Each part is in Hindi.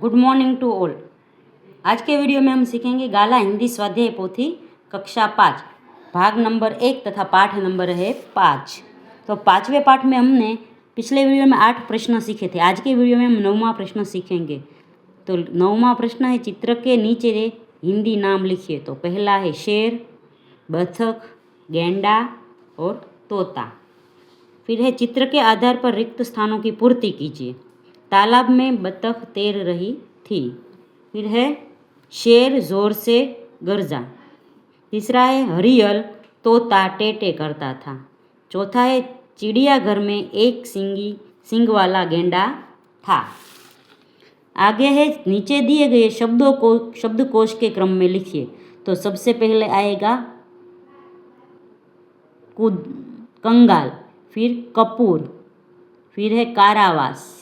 Good morning to all. आज के वीडियो में हम सीखेंगे गाला हिंदी स्वाध्याय पोथी कक्षा 5 भाग नंबर 1 तथा पाठ नंबर है 5। तो 5वें पाठ में हमने पिछले वीडियो में 8 प्रश्न सीखे थे। आज के वीडियो में हम 9वां प्रश्न सीखेंगे। तो 9वां प्रश्न है, चित्र के नीचे हिंदी नाम लिखिए। तो पहला है शेर, बतख, गेंडा और तोता। फिर है चित्र के आधार पर रिक्त स्थानों की पूर्ति कीजिए। तालाब में बतख तैर रही थी। फिर है शेर जोर से गरजा। तीसरा है हरियल तोता टेटे करता था। चौथा है चिड़ियाघर में एक सींग वाला गेंडा था। आगे है नीचे दिए गए शब्दों को शब्दकोश के क्रम में लिखिए। तो सबसे पहले आएगा कंगाल, फिर कपूर, फिर है कारावास,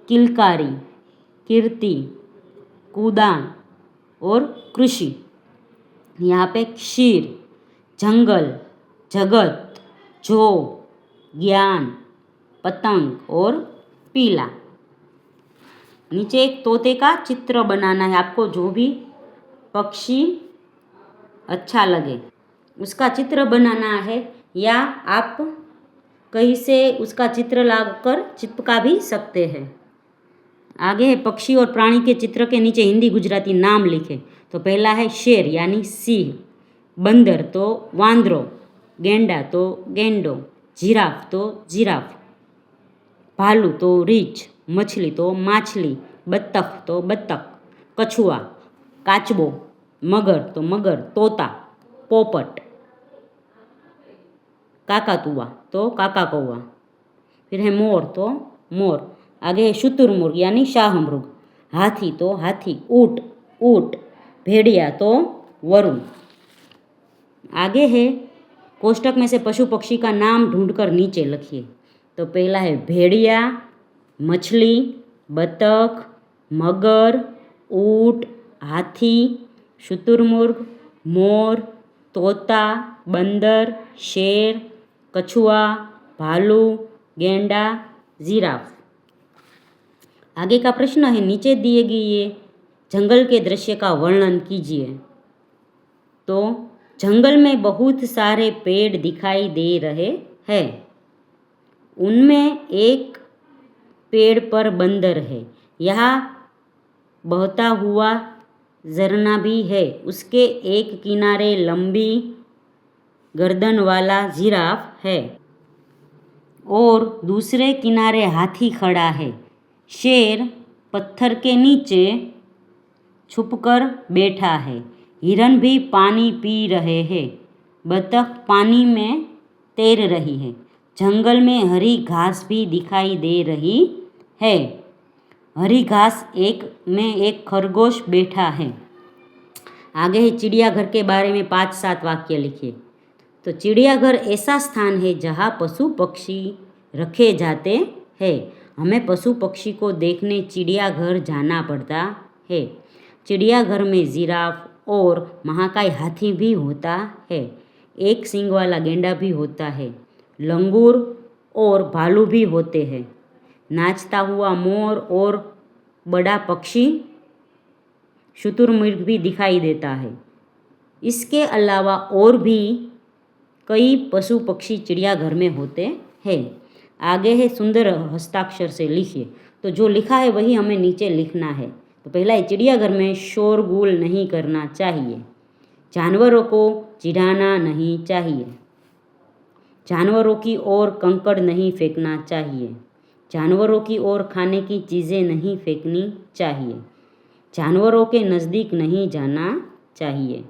किलकारी, कीर्ति, कूदान और कृषि। यहाँ पे क्षीर, जंगल, जगत, जो, ज्ञान, पतंग और पीला। नीचे एक तोते का चित्र बनाना है आपको। जो भी पक्षी अच्छा लगे उसका चित्र बनाना है, या आप कहीं से उसका चित्र लाकर चिपका भी सकते हैं। आगे है पक्षी और प्राणी के चित्र के नीचे हिंदी गुजराती नाम लिखे। तो पहला है शेर यानी सिंह, बंदर तो वांदरो, गेंडा तो गेंडो, जिराफ तो जिराफ, भालू तो रीछ, मछली तो माछली, बत्तख तो बत्तख, कछुआ, काचबो, मगर तो मगर, तोता, पोपट, काकातुआ तो काका कौआ। फिर है मोर तो मोर। आगे है शुतुरमुर्ग यानी शाहमृग, हाथी तो हाथी, ऊँट ऊँट, भेड़िया तो वरुण। आगे है कोष्टक में से पशु पक्षी का नाम ढूंढकर नीचे लिखिए। तो पहला है भेड़िया, मछली, बतख, मगर, ऊँट, हाथी, शुतुरमुर्ग, मोर, तोता, बंदर, शेर, कछुआ, भालू, गेंडा, जिराफ। आगे का प्रश्न है, नीचे दिए गए जंगल के दृश्य का वर्णन कीजिए। तो जंगल में बहुत सारे पेड़ दिखाई दे रहे हैं। उनमें एक पेड़ पर बंदर है। यहाँ बहता हुआ झरना भी है। उसके एक किनारे लंबी गर्दन वाला जिराफ है और दूसरे किनारे हाथी खड़ा है। शेर पत्थर के नीचे छुपकर बैठा है। हिरन भी पानी पी रहे हैं। बतख पानी में तैर रही है। जंगल में हरी घास भी दिखाई दे रही है। हरी घास में एक खरगोश बैठा है। आगे है चिड़ियाघर के बारे में 5-7 वाक्य लिखिए। तो चिड़ियाघर ऐसा स्थान है जहाँ पशु पक्षी रखे जाते हैं। हमें पशु पक्षी को देखने चिड़ियाघर जाना पड़ता है। चिड़ियाघर में जिराफ और महाकाय हाथी भी होता है। एक सींग वाला गेंडा भी होता है। लंगूर और भालू भी होते हैं। नाचता हुआ मोर और बड़ा पक्षी शुतुरमुर्ग भी दिखाई देता है। इसके अलावा और भी कई पशु पक्षी चिड़ियाघर में होते हैं। आगे है सुंदर हस्ताक्षर से लिखिए। तो जो लिखा है वही हमें नीचे लिखना है। तो पहला है चिड़ियाघर में शोरगुल नहीं करना चाहिए। जानवरों को चिढ़ाना नहीं चाहिए। जानवरों की ओर कंकड़ नहीं फेंकना चाहिए। जानवरों की ओर खाने की चीज़ें नहीं फेंकनी चाहिए। जानवरों के नज़दीक नहीं जाना चाहिए।